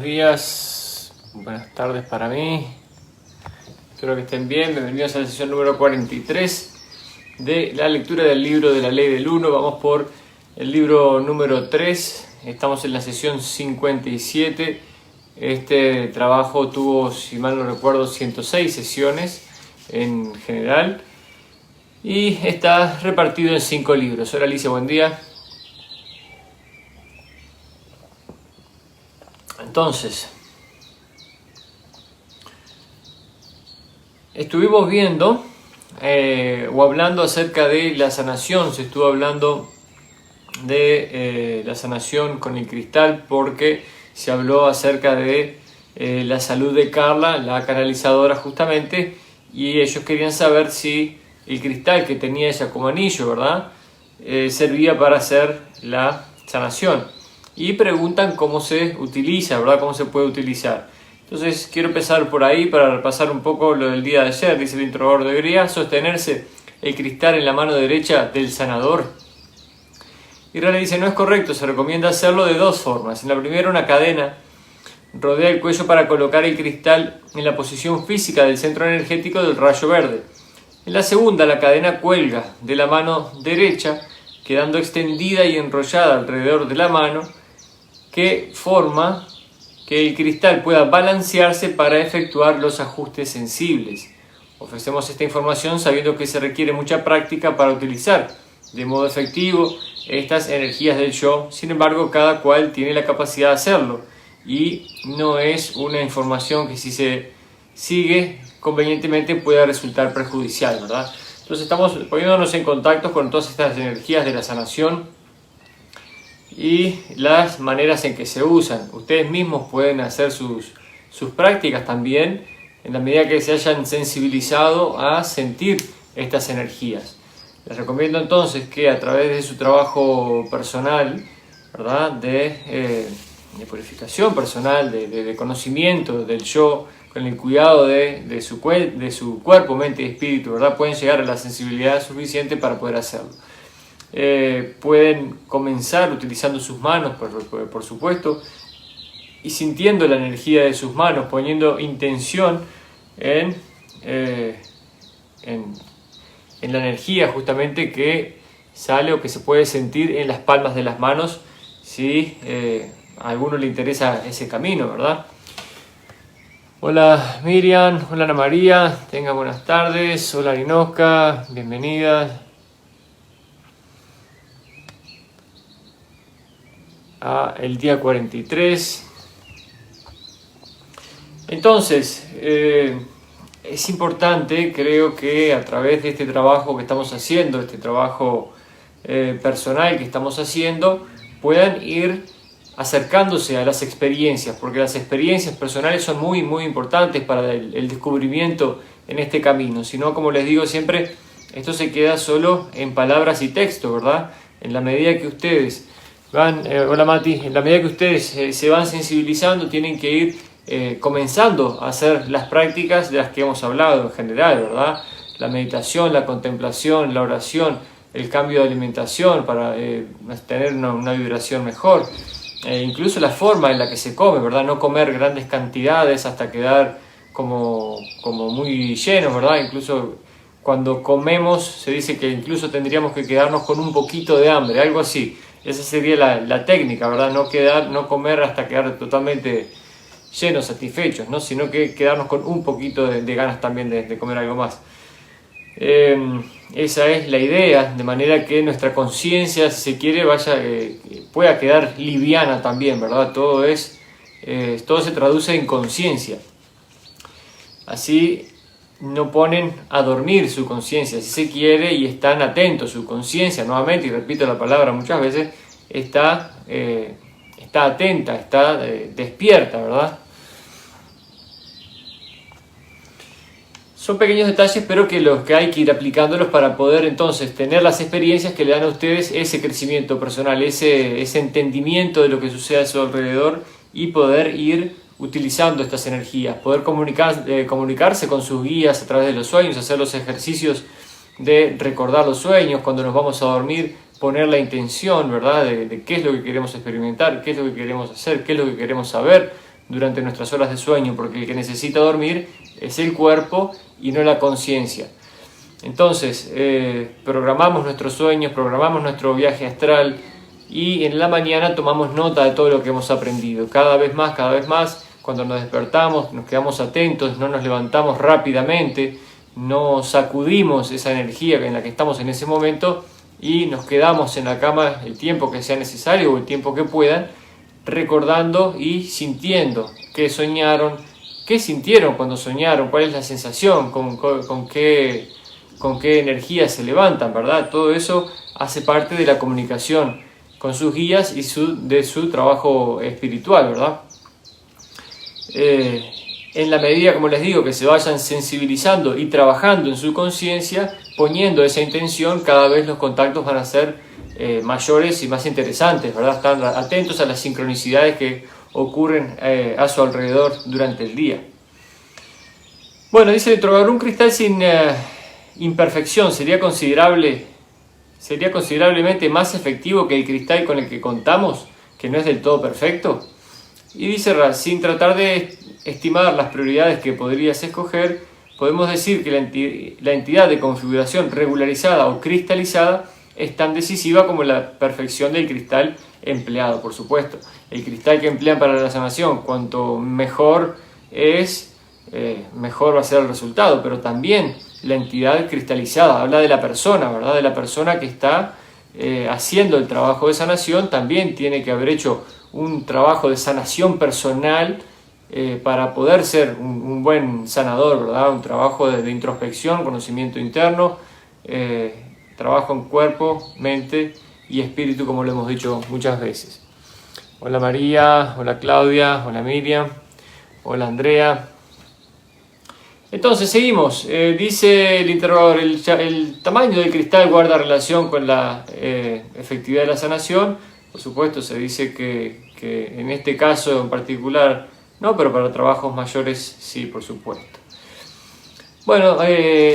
días, buenas tardes para mí. Espero que estén bien. Bienvenidos a la sesión número 43 de la lectura del libro de la Ley del Uno. Vamos por el libro número 3. Estamos en la sesión 57. Este trabajo tuvo, si mal no recuerdo, 106 sesiones en general y está repartido en 5 libros. Hola Alicia, buen día. Entonces, estuvimos viendo o hablando acerca de la sanación. Se estuvo hablando de la sanación con el cristal porque se habló acerca de la salud de Carla, la canalizadora justamente, y ellos querían saber si el cristal que tenía ella como anillo, ¿verdad? Servía para hacer la sanación. Y preguntan cómo se utiliza, ¿verdad? Cómo se puede utilizar. Entonces quiero empezar por ahí para repasar un poco lo del día de ayer. Dice el introductor, debería sostenerse el cristal en la mano derecha del sanador. Y Rana dice, no es correcto, se recomienda hacerlo de dos formas. En la primera, una cadena rodea el cuello para colocar el cristal en la posición física del centro energético del rayo verde. En la segunda, la cadena cuelga de la mano derecha, quedando extendida y enrollada alrededor de la mano, que forma que el cristal pueda balancearse para efectuar los ajustes sensibles. Ofrecemos esta información sabiendo que se requiere mucha práctica para utilizar de modo efectivo estas energías del yo. Sin embargo, cada cual tiene la capacidad de hacerlo y no es una información que si se sigue convenientemente pueda resultar perjudicial, ¿verdad? Entonces estamos poniéndonos en contacto con todas estas energías de la sanación y las maneras en que se usan. Ustedes mismos pueden hacer sus prácticas también en la medida que se hayan sensibilizado a sentir estas energías. Les recomiendo entonces que a través de su trabajo personal, ¿verdad? De purificación personal, de conocimiento del yo, con el cuidado de su cuerpo, mente y espíritu, ¿verdad? Pueden llegar a la sensibilidad suficiente para poder hacerlo. Pueden comenzar utilizando sus manos, por supuesto, y sintiendo la energía de sus manos, poniendo intención en la energía justamente que sale o que se puede sentir en las palmas de las manos, si a alguno le interesa ese camino, ¿verdad? Hola Miriam, hola Ana María, tengan buenas tardes. Hola Arinoska, bienvenidas a el día 43. Entonces, es importante, creo que a través de este trabajo que estamos haciendo, este trabajo personal que estamos haciendo, puedan ir acercándose a las experiencias, porque las experiencias personales son muy, muy importantes para el descubrimiento en este camino. Si no, como les digo siempre, esto se queda solo en palabras y texto, ¿verdad? En la medida que ustedes hola Mati, en la medida que ustedes se van sensibilizando, tienen que ir comenzando a hacer las prácticas de las que hemos hablado en general, ¿verdad? La meditación, la contemplación, la oración, el cambio de alimentación para tener una vibración mejor, incluso la forma en la que se come, ¿verdad? No comer grandes cantidades hasta quedar como muy llenos, ¿verdad? Incluso cuando comemos se dice que incluso tendríamos que quedarnos con un poquito de hambre, algo así. Esa sería la técnica, ¿verdad? No comer hasta quedar totalmente llenos, satisfechos, ¿no? Sino que quedarnos con un poquito de ganas también de comer algo más. Esa es la idea, de manera que nuestra conciencia, si se quiere, pueda quedar liviana también, ¿verdad? Todo se traduce en conciencia. Así no ponen a dormir su conciencia, si se quiere, y están atentos. Su conciencia, nuevamente, y repito la palabra muchas veces, está atenta, está despierta, ¿verdad? Son pequeños detalles, pero que hay que ir aplicándolos para poder entonces tener las experiencias que le dan a ustedes ese crecimiento personal, ese entendimiento de lo que sucede a su alrededor y poder ir utilizando estas energías, poder comunicarse con sus guías a través de los sueños, hacer los ejercicios de recordar los sueños cuando nos vamos a dormir, poner la intención, ¿verdad? De qué es lo que queremos experimentar, qué es lo que queremos hacer, qué es lo que queremos saber, durante nuestras horas de sueño, porque el que necesita dormir es el cuerpo y no la conciencia. Entonces, programamos nuestros sueños, programamos nuestro viaje astral y en la mañana tomamos nota de todo lo que hemos aprendido. Cada vez más, cuando nos despertamos, nos quedamos atentos, no nos levantamos rápidamente, no sacudimos esa energía en la que estamos en ese momento y nos quedamos en la cama el tiempo que sea necesario o el tiempo que puedan, recordando y sintiendo qué soñaron, qué sintieron cuando soñaron, cuál es la sensación, con qué energía se levantan, ¿verdad? Todo eso hace parte de la comunicación con sus guías y de su trabajo espiritual, ¿verdad? En la medida, como les digo, que se vayan sensibilizando y trabajando en su conciencia, poniendo esa intención, cada vez los contactos van a ser mayores y más interesantes, ¿verdad? Están atentos a las sincronicidades que ocurren a su alrededor durante el día. Bueno, dice el interrogador, un cristal sin imperfección sería considerablemente más efectivo que el cristal con el que contamos, que no es del todo perfecto. Y dice Ra, sin tratar de estimar las prioridades que podrías escoger, podemos decir que la entidad de configuración regularizada o cristalizada es tan decisiva como la perfección del cristal empleado, por supuesto. El cristal que emplean para la sanación, cuanto mejor es, mejor va a ser el resultado, pero también la entidad cristalizada, habla de la persona, ¿verdad? De la persona que está haciendo el trabajo de sanación, también tiene que haber hecho un trabajo de sanación personal para poder ser un buen sanador, ¿verdad? Un trabajo de introspección, conocimiento interno, trabajo en cuerpo, mente y espíritu, como lo hemos dicho muchas veces. Hola María, hola Claudia, hola Miriam, hola Andrea. Entonces seguimos, dice el interrogador, el tamaño del cristal guarda relación con la efectividad de la sanación. Por supuesto se dice que en este caso en particular no, pero para trabajos mayores sí, por supuesto. Bueno,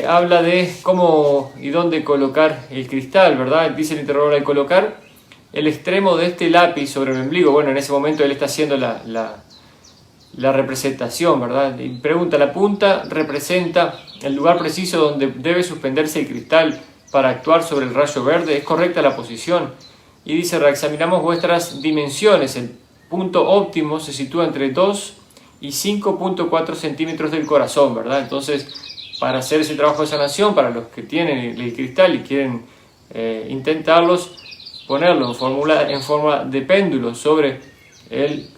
habla de cómo y dónde colocar el cristal, ¿verdad? Dice el interrogador, al colocar el extremo de este lápiz sobre el ombligo, bueno, en ese momento él está haciendo la representación, ¿verdad? Y pregunta, la punta representa el lugar preciso donde debe suspenderse el cristal para actuar sobre el rayo verde. ¿Es correcta la posición? Y dice, reexaminamos vuestras dimensiones. El punto óptimo se sitúa entre 2 y 5.4 centímetros del corazón, ¿verdad? Entonces, para hacer ese trabajo de sanación, para los que tienen el cristal y quieren intentarlos, ponerlo en forma de péndulo sobre el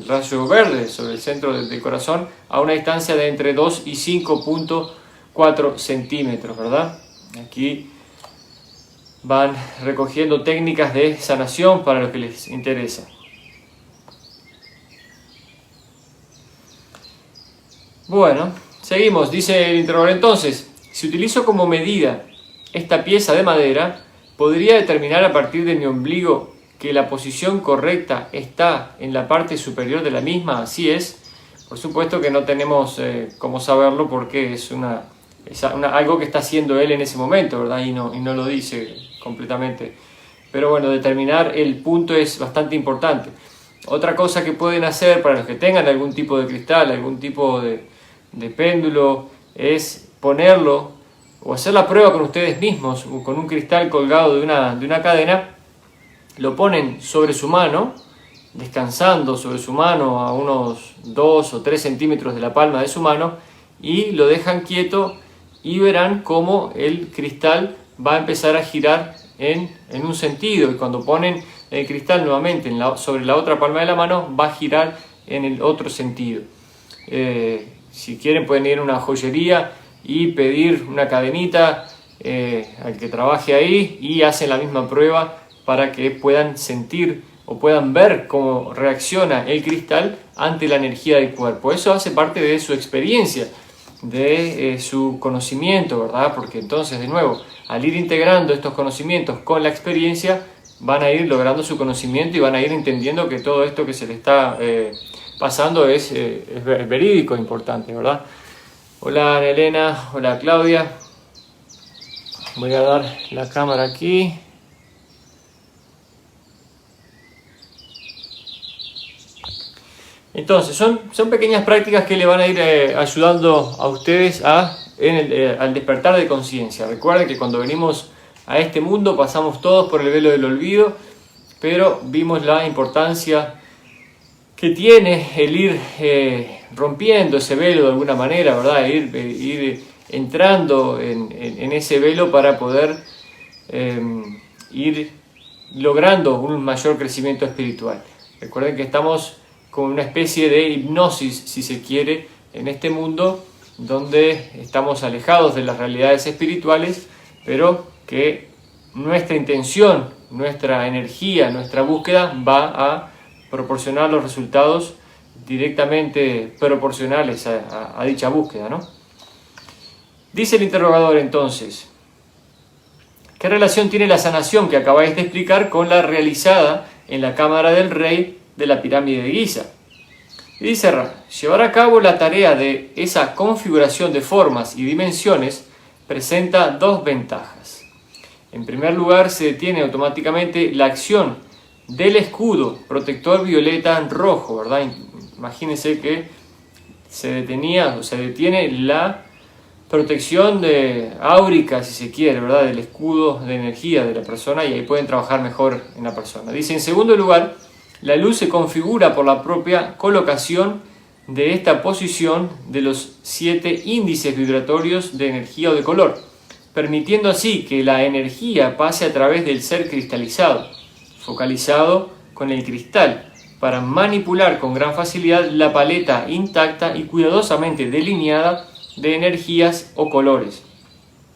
rayo verde, sobre el centro del corazón, a una distancia de entre 2 y 5.4 centímetros, ¿verdad? Aquí van recogiendo técnicas de sanación para los que les interesa. Bueno, seguimos, dice el interrogador. Entonces, si utilizo como medida esta pieza de madera, ¿podría determinar a partir de mi ombligo que la posición correcta está en la parte superior de la misma? Así es. Por supuesto que no tenemos cómo saberlo porque es algo que está haciendo él en ese momento, ¿verdad? Y no lo dice completamente. Pero bueno, determinar el punto es bastante importante. Otra cosa que pueden hacer para los que tengan algún tipo de cristal, algún tipo de péndulo, es ponerlo o hacer la prueba con ustedes mismos, con un cristal colgado de una cadena. Lo ponen sobre su mano, descansando sobre su mano a unos 2 o 3 centímetros de la palma de su mano, y lo dejan quieto y verán cómo el cristal va a empezar a girar en un sentido, y cuando ponen el cristal nuevamente sobre la otra palma de la mano, va a girar en el otro sentido. Si quieren pueden ir a una joyería y pedir una cadenita al que trabaje ahí y hacen la misma prueba para que puedan sentir o puedan ver cómo reacciona el cristal ante la energía del cuerpo. Eso hace parte de su experiencia, de su conocimiento, ¿verdad? Porque entonces, de nuevo, al ir integrando estos conocimientos con la experiencia, van a ir logrando su conocimiento y van a ir entendiendo que todo esto que se le está pasando es verídico, importante, ¿verdad? Hola Ana Elena, hola Claudia. Voy a dar la cámara aquí. Entonces, son pequeñas prácticas que le van a ir ayudando a ustedes al despertar de conciencia. Recuerden que cuando venimos a este mundo pasamos todos por el velo del olvido, pero vimos la importancia que tiene el ir rompiendo ese velo de alguna manera, ¿verdad? Ir entrando en ese velo para poder ir logrando un mayor crecimiento espiritual. Recuerden que estamos con una especie de hipnosis, si se quiere, en este mundo donde estamos alejados de las realidades espirituales, pero que nuestra intención, nuestra energía, nuestra búsqueda va a proporcionar los resultados directamente proporcionales a dicha búsqueda, ¿no? Dice el interrogador entonces, ¿qué relación tiene la sanación que acabáis de explicar con la realizada en la cámara del rey de la pirámide de Giza? Y dice Ra, llevar a cabo la tarea de esa configuración de formas y dimensiones presenta dos ventajas. En primer lugar, se detiene automáticamente la acción del escudo protector violeta rojo, ¿verdad? Imagínense que se detiene la protección áurica, si se quiere, ¿verdad? Del escudo de energía de la persona, y ahí pueden trabajar mejor en la persona. Dice, en segundo lugar, la luz se configura por la propia colocación de esta posición de los 7 índices vibratorios de energía o de color, permitiendo así que la energía pase a través del ser cristalizado, focalizado con el cristal, para manipular con gran facilidad la paleta intacta y cuidadosamente delineada de energías o colores,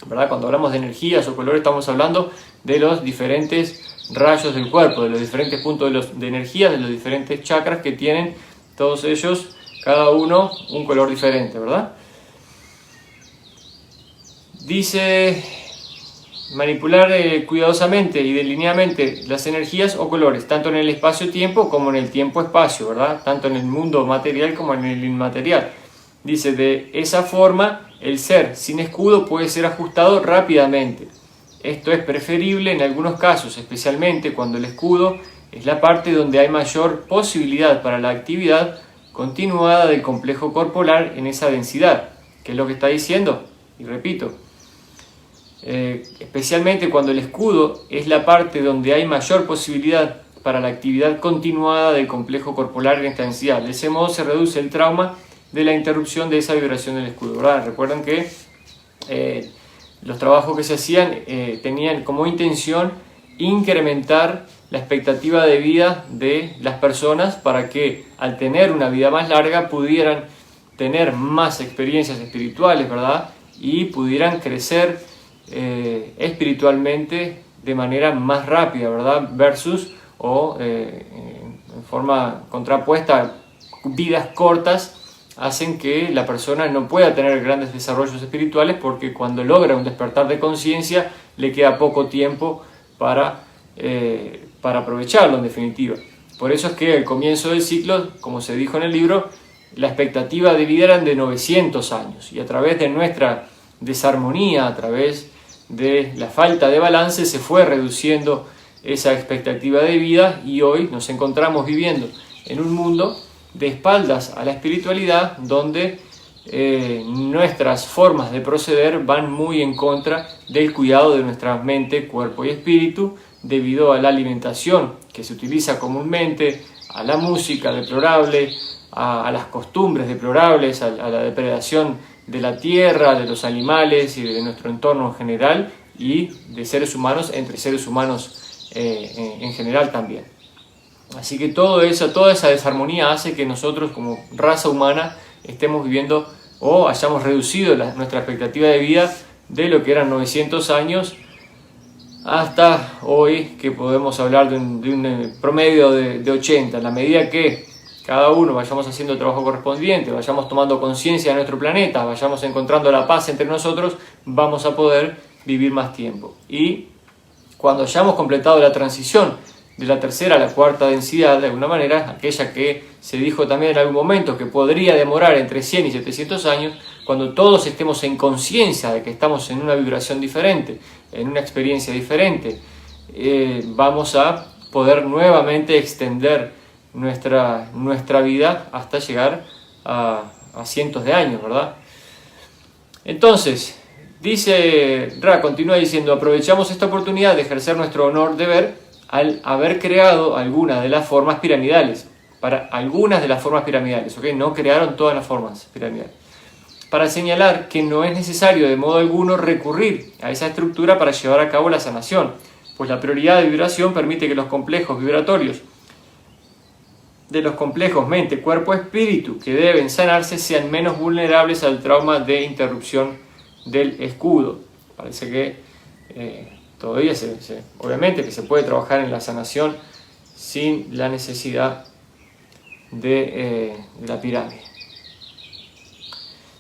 ¿verdad? Cuando hablamos de energías o colores estamos hablando de los diferentes rayos del cuerpo, de los diferentes puntos de energía, de los diferentes chakras que tienen todos ellos, cada uno un color diferente, ¿verdad? Dice, manipular cuidadosamente y delineadamente las energías o colores, tanto en el espacio-tiempo como en el tiempo-espacio, ¿verdad? Tanto en el mundo material como en el inmaterial. Dice, de esa forma, el ser sin escudo puede ser ajustado rápidamente. Esto es preferible en algunos casos, especialmente cuando el escudo es la parte donde hay mayor posibilidad para la actividad continuada del complejo corporal en esa densidad. ¿Qué es lo que está diciendo? Y repito, especialmente cuando el escudo es la parte donde hay mayor posibilidad para la actividad continuada del complejo corporal en esta densidad. De ese modo se reduce el trauma de la interrupción de esa vibración del escudo, ¿verdad? Recuerden que los trabajos que se hacían tenían como intención incrementar la expectativa de vida de las personas para que al tener una vida más larga pudieran tener más experiencias espirituales, ¿verdad? Y pudieran crecer espiritualmente de manera más rápida, ¿verdad? Versus en forma contrapuesta, vidas cortas hacen que la persona no pueda tener grandes desarrollos espirituales, porque cuando logra un despertar de conciencia le queda poco tiempo para aprovecharlo en definitiva. Por eso es que al comienzo del ciclo, como se dijo en el libro, la expectativa de vida eran de 900 años, y a través de nuestra desarmonía, a través de la falta de balance, se fue reduciendo esa expectativa de vida, y hoy nos encontramos viviendo en un mundo de espaldas a la espiritualidad, donde nuestras formas de proceder van muy en contra del cuidado de nuestra mente, cuerpo y espíritu, debido a la alimentación que se utiliza comúnmente, a la música deplorable, a las costumbres deplorables, a la depredación de la tierra, de los animales y de nuestro entorno en general, y de seres humanos entre seres humanos en general también. Así que toda esa desarmonía hace que nosotros como raza humana estemos viviendo o hayamos reducido nuestra expectativa de vida de lo que eran 900 años hasta hoy, que podemos hablar de un promedio de 80. En la medida que cada uno vayamos haciendo el trabajo correspondiente, vayamos tomando conciencia de nuestro planeta, vayamos encontrando la paz entre nosotros, vamos a poder vivir más tiempo. Y cuando hayamos completado la transición de la tercera a la cuarta densidad, de alguna manera, aquella que se dijo también en algún momento que podría demorar entre 100 y 700 años, cuando todos estemos en conciencia de que estamos en una vibración diferente, en una experiencia diferente, vamos a poder nuevamente extender nuestra vida hasta llegar a cientos de años, ¿verdad? Entonces, continúa diciendo, aprovechamos esta oportunidad de ejercer nuestro honor deber al haber creado algunas de las formas piramidales. Para algunas de las formas piramidales, ¿ok? No crearon todas las formas piramidales. Para señalar que no es necesario de modo alguno recurrir a esa estructura para llevar a cabo la sanación, pues la prioridad de vibración permite que los complejos vibratorios de los complejos mente, cuerpo, espíritu que deben sanarse sean menos vulnerables al trauma de interrupción del escudo. Parece que todavía obviamente que se puede trabajar en la sanación sin la necesidad de la pirámide.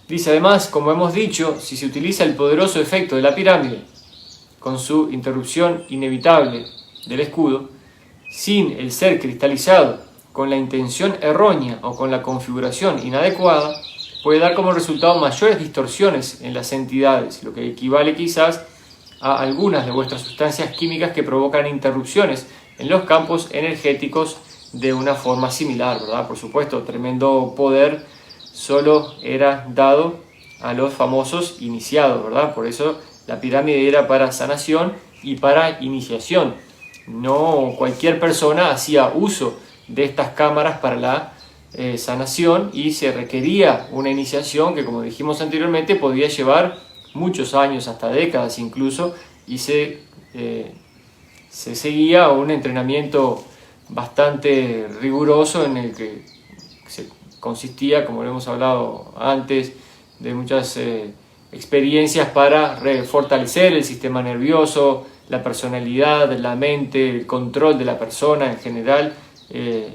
Dice además, como hemos dicho, si se utiliza el poderoso efecto de la pirámide con su interrupción inevitable del escudo, sin el ser cristalizado, con la intención errónea o con la configuración inadecuada, puede dar como resultado mayores distorsiones en las entidades, lo que equivale quizás a algunas de vuestras sustancias químicas que provocan interrupciones en los campos energéticos de una forma similar, ¿verdad? Por supuesto, tremendo poder solo era dado a los famosos iniciados, ¿verdad? Por eso la pirámide era para sanación y para iniciación. No cualquier persona hacía uso de estas cámaras para la sanación, y se requería una iniciación que, como dijimos anteriormente, podía llevar muchos años, hasta décadas incluso, y se seguía un entrenamiento bastante riguroso en el que consistía, como lo hemos hablado antes, de muchas experiencias para fortalecer el sistema nervioso, la personalidad, la mente, el control de la persona en general,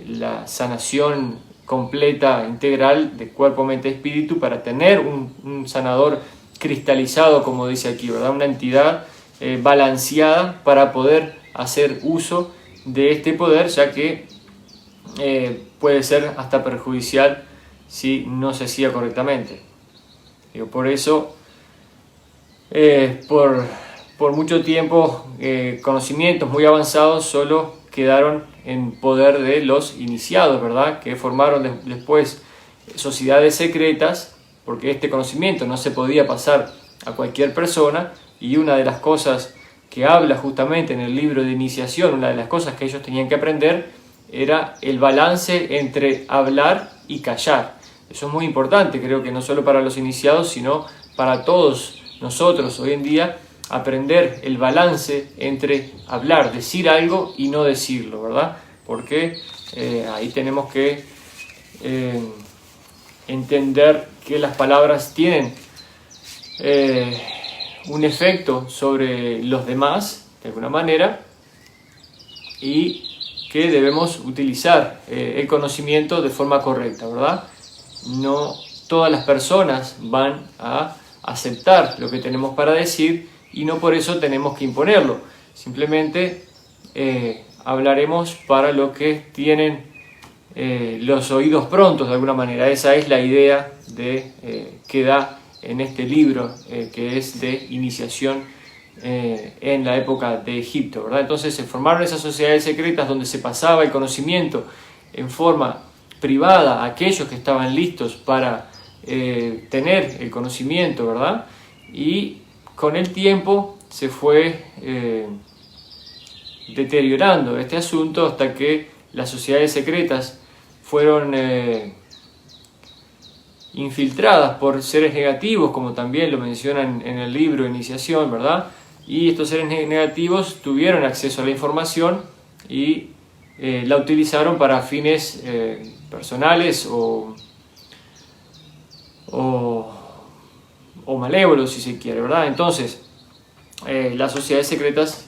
la sanación completa, integral de cuerpo, mente, espíritu, para tener un sanador cristalizado, como dice aquí, ¿verdad? Una entidad balanceada para poder hacer uso de este poder, ya que puede ser hasta perjudicial si no se hacía correctamente. Por eso, por mucho tiempo, conocimientos muy avanzados solo quedaron en poder de los iniciados, ¿verdad? Que formaron después sociedades secretas, porque este conocimiento no se podía pasar a cualquier persona, y una de las cosas que habla justamente en el libro de iniciación, una de las cosas que ellos tenían que aprender, era el balance entre hablar y callar. Eso es muy importante, creo que no solo para los iniciados, sino para todos nosotros hoy en día, aprender el balance entre hablar, decir algo y no decirlo, ¿verdad? Porque ahí tenemos que entender que las palabras tienen un efecto sobre los demás, de alguna manera, y que debemos utilizar el conocimiento de forma correcta, ¿verdad? No todas las personas van a aceptar lo que tenemos para decir, y no por eso tenemos que imponerlo. Simplemente hablaremos para los que tienen los oídos prontos, de alguna manera. Esa es la idea que da en este libro, que es de iniciación en la época de Egipto, ¿verdad? Entonces se formaron esas sociedades secretas donde se pasaba el conocimiento en forma privada a aquellos que estaban listos para tener el conocimiento, ¿verdad? Y con el tiempo se fue deteriorando este asunto hasta que las sociedades secretas fueron infiltradas por seres negativos, como también lo mencionan en el libro Iniciación, ¿verdad? Y estos seres negativos tuvieron acceso a la información y la utilizaron para fines personales o malévolos, si se quiere, ¿verdad? Entonces, las sociedades secretas,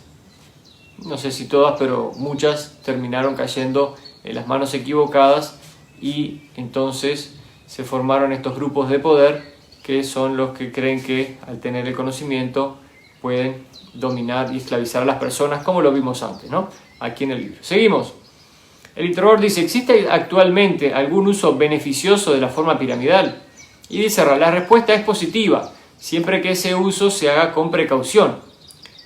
no sé si todas, pero muchas terminaron cayendo en las manos equivocadas, y entonces se formaron estos grupos de poder que son los que creen que al tener el conocimiento pueden dominar y esclavizar a las personas, como lo vimos antes, ¿no? Aquí en el libro. Seguimos. El interrogador dice, ¿existe actualmente algún uso beneficioso de la forma piramidal? Y dice, la respuesta es positiva, siempre que ese uso se haga con precaución.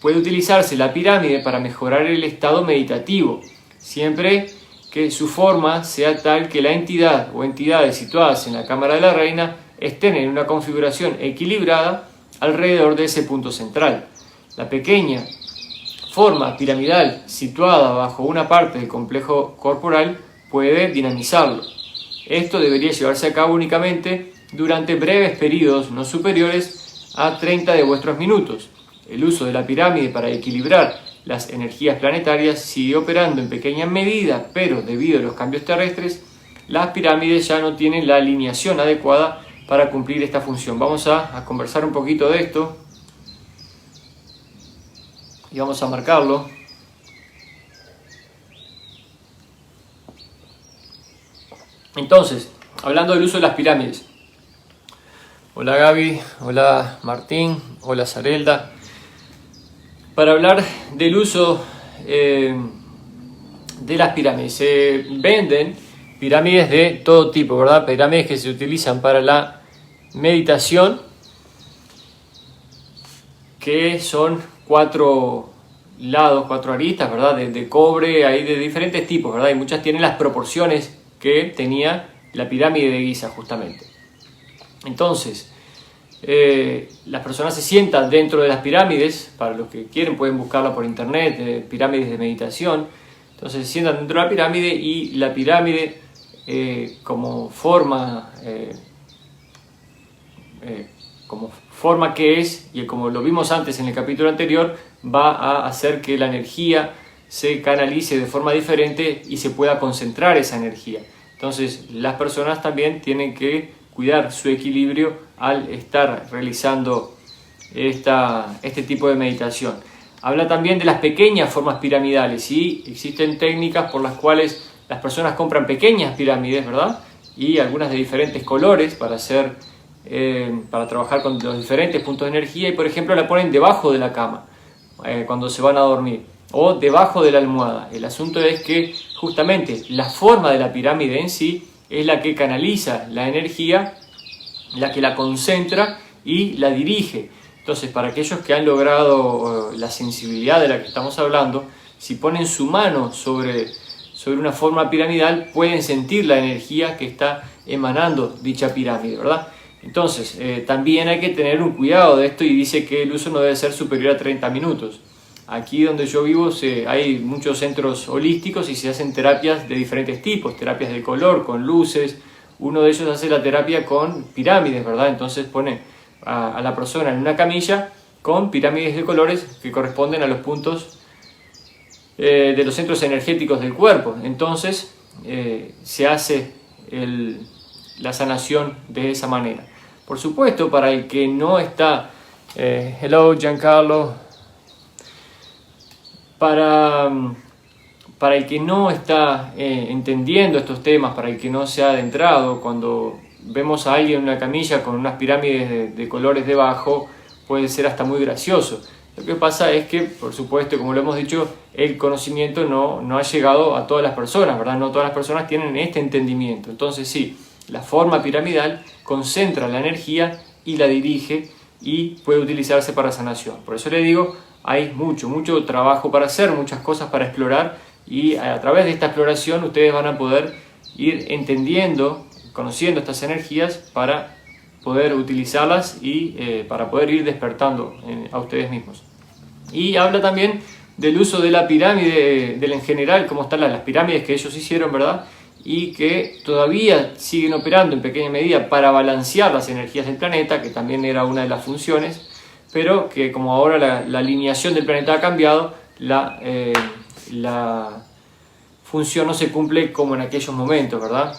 Puede utilizarse la pirámide para mejorar el estado meditativo, siempre que su forma sea tal que la entidad o entidades situadas en la cámara de la reina estén en una configuración equilibrada alrededor de ese punto central. La pequeña forma piramidal situada bajo una parte del complejo corporal puede dinamizarlo. Esto debería llevarse a cabo únicamente durante breves periodos no superiores a 30 de vuestros minutos. El uso de la pirámide para equilibrar las energías planetarias sigue operando en pequeña medida, pero debido a los cambios terrestres, las pirámides ya no tienen la alineación adecuada para cumplir esta función. Vamos a conversar un poquito de esto y vamos a marcarlo. Entonces, hablando del uso de las pirámides. Hola Gaby, hola Martín, hola Sarelda. Para hablar del uso de las pirámides, se venden pirámides de todo tipo, ¿verdad? Pirámides que se utilizan para la meditación, que son 4 lados, 4 aristas, ¿verdad? De cobre, hay de diferentes tipos, ¿verdad? Y muchas tienen las proporciones que tenía la pirámide de Giza, justamente. Entonces, las personas se sientan dentro de las pirámides. Para los que quieren pueden buscarla por internet, pirámides de meditación. Entonces se sientan dentro de la pirámide y la pirámide como forma que es, y como lo vimos antes en el capítulo anterior, va a hacer que la energía se canalice de forma diferente y se pueda concentrar esa energía. Entonces las personas también tienen que cuidar su equilibrio al estar realizando este tipo de meditación. Habla también de las pequeñas formas piramidales, y existen técnicas por las cuales las personas compran pequeñas pirámides, ¿verdad? Y algunas de diferentes colores para trabajar con los diferentes puntos de energía, y por ejemplo la ponen debajo de la cama cuando se van a dormir, o debajo de la almohada. El asunto es que justamente la forma de la pirámide en sí es la que canaliza la energía, la que la concentra y la dirige. Entonces, para aquellos que han logrado la sensibilidad de la que estamos hablando, si ponen su mano sobre una forma piramidal, pueden sentir la energía que está emanando dicha pirámide, ¿verdad? Entonces, también hay que tener un cuidado de esto, y dice que el uso no debe ser superior a 30 minutos. Aquí donde yo vivo hay muchos centros holísticos y se hacen terapias de diferentes tipos, terapias de color, con luces. Uno de ellos hace la terapia con pirámides, ¿verdad? Entonces pone a la persona en una camilla con pirámides de colores que corresponden a los puntos de los centros energéticos del cuerpo. Entonces se hace la sanación de esa manera. Por supuesto, para el que no está... hello Giancarlo. Para el que no está entendiendo estos temas, para el que no se ha adentrado, cuando vemos a alguien en una camilla con unas pirámides de colores debajo, puede ser hasta muy gracioso. Lo que pasa es que, por supuesto, como lo hemos dicho, el conocimiento no ha llegado a todas las personas, ¿verdad? No todas las personas tienen este entendimiento. Entonces sí, la forma piramidal concentra la energía y la dirige, y puede utilizarse para sanación. Por eso le digo, hay mucho trabajo para hacer, muchas cosas para explorar, y a través de esta exploración ustedes van a poder ir entendiendo, conociendo estas energías para poder utilizarlas y para poder ir despertando a ustedes mismos. Y habla también del uso de la pirámide, en general, cómo están las pirámides que ellos hicieron, ¿verdad? Y que todavía siguen operando en pequeña medida para balancear las energías del planeta, que también era una de las funciones, pero que como ahora la alineación del planeta ha cambiado, la función no se cumple como en aquellos momentos, ¿verdad?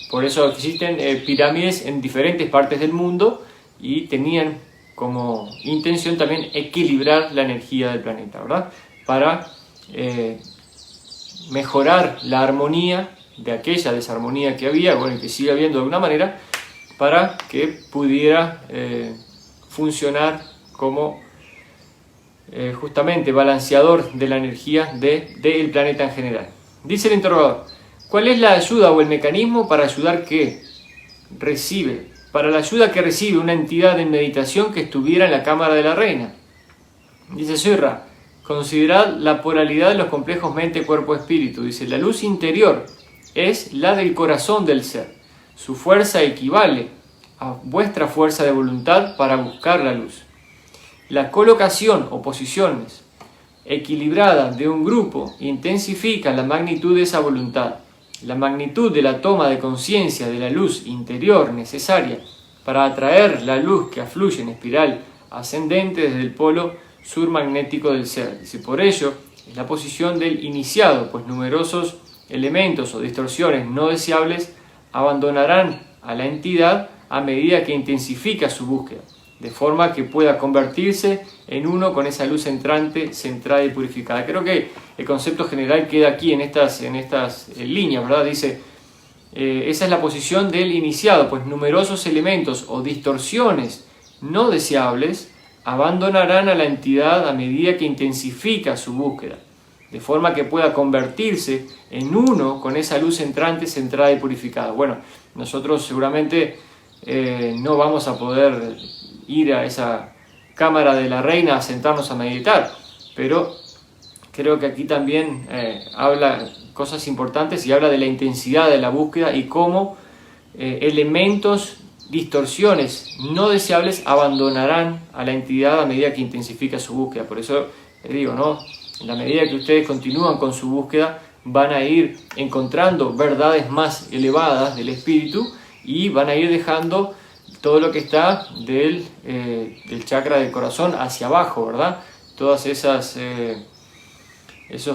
Por eso existen pirámides en diferentes partes del mundo, y tenían como intención también equilibrar la energía del planeta, ¿verdad? Para mejorar la armonía de aquella desarmonía que había, bueno, y que sigue habiendo de alguna manera, para que pudiera funcionar como justamente balanceador de la energía del planeta en general. Dice el interrogador: ¿cuál es la ayuda o el mecanismo para ayudar para la ayuda que recibe una entidad en meditación que estuviera en la cámara de la reina? Dice Sirra: considerad la polaridad de los complejos mente, cuerpo, espíritu. Dice: la luz interior es la del corazón del ser. Su fuerza equivale a vuestra fuerza de voluntad para buscar la luz. La colocación o posiciones equilibrada de un grupo intensifica la magnitud de esa voluntad. La magnitud de la toma de conciencia de la luz interior necesaria para atraer la luz que afluye en espiral ascendente desde el polo surmagnético del ser. Dice, por ello es la posición del iniciado, pues numerosos elementos o distorsiones no deseables abandonarán a la entidad a medida que intensifica su búsqueda, de forma que pueda convertirse en uno con esa luz entrante, centrada y purificada. Creo que el concepto general queda aquí en estas líneas, ¿verdad? Dice, esa es la posición del iniciado, pues numerosos elementos o distorsiones no deseables abandonarán a la entidad a medida que intensifica su búsqueda, de forma que pueda convertirse en uno con esa luz entrante, centrada y purificada. Bueno, nosotros seguramente no vamos a poder ir a esa cámara de la reina a sentarnos a meditar, pero creo que aquí también habla cosas importantes y habla de la intensidad de la búsqueda y cómo elementos, distorsiones no deseables abandonarán a la entidad a medida que intensifica su búsqueda. Por eso les digo, ¿no? En la medida que ustedes continúan con su búsqueda, van a ir encontrando verdades más elevadas del espíritu y van a ir dejando todo lo que está del chakra del corazón hacia abajo, ¿verdad? Todas esos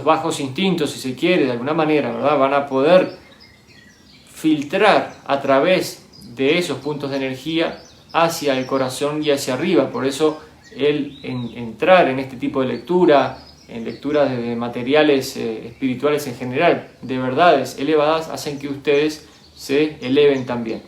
bajos instintos, si se quiere, de alguna manera, ¿verdad? Van a poder filtrar a través de esos puntos de energía hacia el corazón y hacia arriba. Por eso entrar en este tipo de lectura, en lecturas de materiales espirituales en general, de verdades elevadas, hacen que ustedes se eleven también.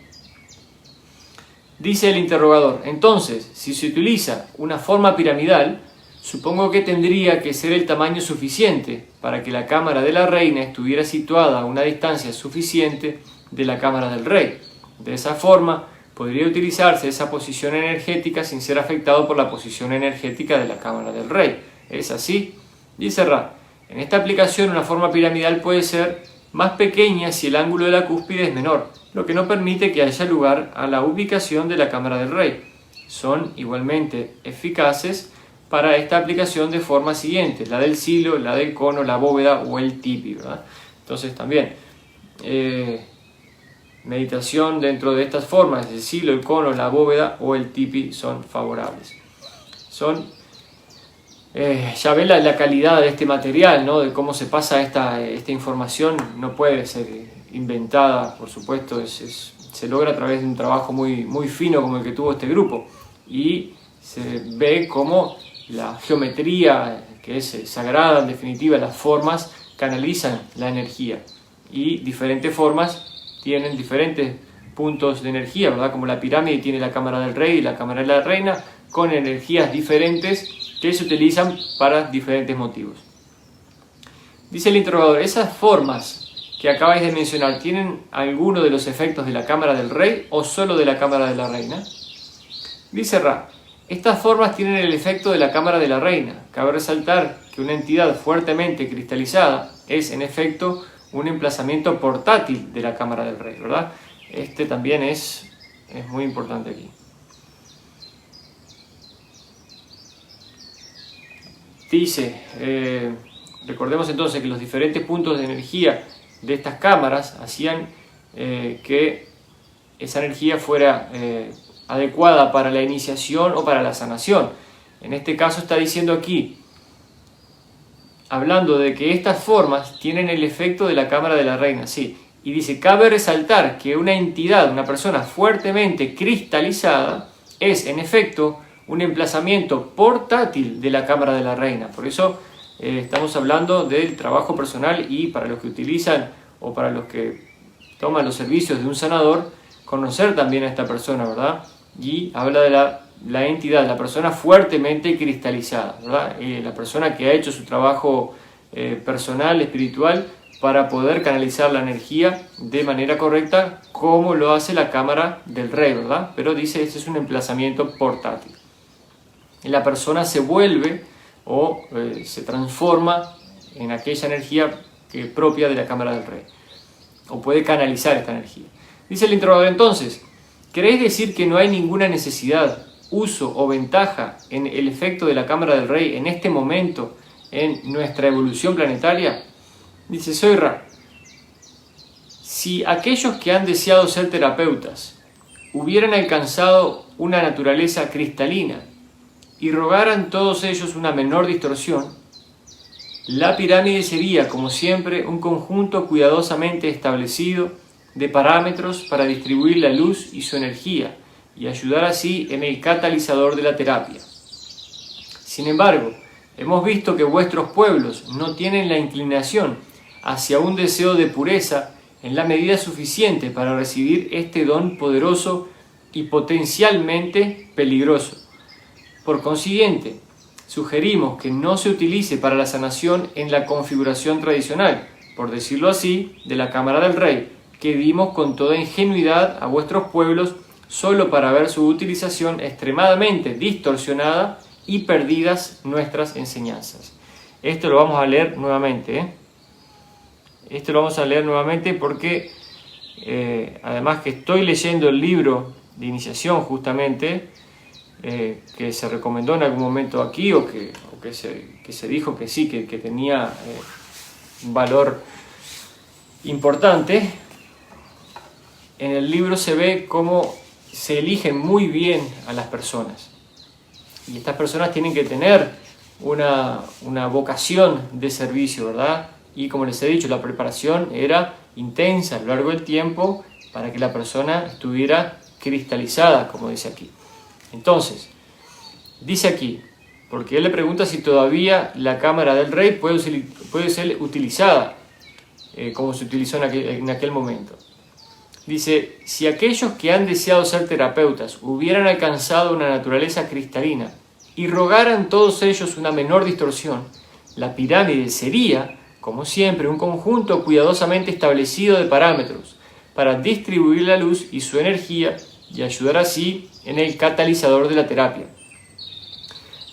Dice el interrogador, entonces, si se utiliza una forma piramidal, supongo que tendría que ser el tamaño suficiente para que la cámara de la reina estuviera situada a una distancia suficiente de la cámara del rey. De esa forma, podría utilizarse esa posición energética sin ser afectado por la posición energética de la cámara del rey. ¿Es así? Dice Ra, en esta aplicación una forma piramidal puede ser más pequeña si el ángulo de la cúspide es menor, lo que no permite que haya lugar a la ubicación de la cámara del rey. Son igualmente eficaces para esta aplicación de formas siguientes, la del silo, la del cono, la bóveda o el tipi, ¿verdad? Entonces también, meditación dentro de estas formas, el silo, el cono, la bóveda o el tipi son favorables. Ya ven la calidad de este material, ¿no? De cómo se pasa esta información, no puede ser inventada, por supuesto, se logra a través de un trabajo muy, muy fino como el que tuvo este grupo, y se ve cómo la geometría, que es sagrada en definitiva, las formas canalizan la energía, y diferentes formas tienen diferentes puntos de energía, ¿verdad? Como la pirámide tiene la cámara del rey y la cámara de la reina, con energías diferentes que se utilizan para diferentes motivos. Dice el interrogador, ¿esas formas que acabáis de mencionar tienen alguno de los efectos de la cámara del rey o solo de la cámara de la reina? Dice Ra, estas formas tienen el efecto de la cámara de la reina. Cabe resaltar que una entidad fuertemente cristalizada es en efecto un emplazamiento portátil de la cámara del rey, ¿verdad? Este también es muy importante aquí. Dice, recordemos entonces que los diferentes puntos de energía de estas cámaras hacían que esa energía fuera adecuada para la iniciación o para la sanación. En este caso está diciendo aquí, hablando de que estas formas tienen el efecto de la cámara de la reina, sí. Y dice, cabe resaltar que una entidad, una persona fuertemente cristalizada, es en efecto un emplazamiento portátil de la cámara de la reina. Por eso estamos hablando del trabajo personal, y para los que utilizan o para los que toman los servicios de un sanador, conocer también a esta persona, ¿verdad? Y habla de la entidad, la persona fuertemente cristalizada, ¿verdad? La persona que ha hecho su trabajo personal, espiritual, para poder canalizar la energía de manera correcta, como lo hace la cámara del rey, ¿verdad? Pero dice, este es un emplazamiento portátil. La persona se vuelve o se transforma en aquella energía propia de la cámara del rey. o puede canalizar esta energía. Dice el interrogador entonces, ¿queréis decir que no hay ninguna necesidad, uso o ventaja en el efecto de la cámara del rey en este momento en nuestra evolución planetaria? Dice, soy Ra. Si aquellos que han deseado ser terapeutas hubieran alcanzado una naturaleza cristalina y rogaran todos ellos una menor distorsión, la pirámide sería, como siempre, un conjunto cuidadosamente establecido de parámetros para distribuir la luz y su energía y ayudar así en el catalizador de la terapia. Sin embargo, hemos visto que vuestros pueblos no tienen la inclinación hacia un deseo de pureza en la medida suficiente para recibir este don poderoso y potencialmente peligroso. Por consiguiente, sugerimos que no se utilice para la sanación en la configuración tradicional, por decirlo así, de la cámara del rey, que dimos con toda ingenuidad a vuestros pueblos solo para ver su utilización extremadamente distorsionada y perdidas nuestras enseñanzas. Esto lo vamos a leer nuevamente. Esto lo vamos a leer nuevamente porque además que estoy leyendo el libro de iniciación justamente, que se recomendó en algún momento aquí o que se dijo que sí, que tenía un valor importante. En el libro se ve cómo se eligen muy bien a las personas y estas personas tienen que tener una vocación de servicio, ¿verdad? Y como les he dicho, la preparación era intensa a lo largo del tiempo para que la persona estuviera cristalizada, como dice aquí. Entonces, dice aquí, porque él le pregunta si todavía la cámara del rey puede ser utilizada como se utilizó en aquel momento. Dice, si aquellos que han deseado ser terapeutas hubieran alcanzado una naturaleza cristalina y rogaran todos ellos una menor distorsión, la pirámide sería, como siempre, un conjunto cuidadosamente establecido de parámetros para distribuir la luz y su energía y ayudar así en el catalizador de la terapia.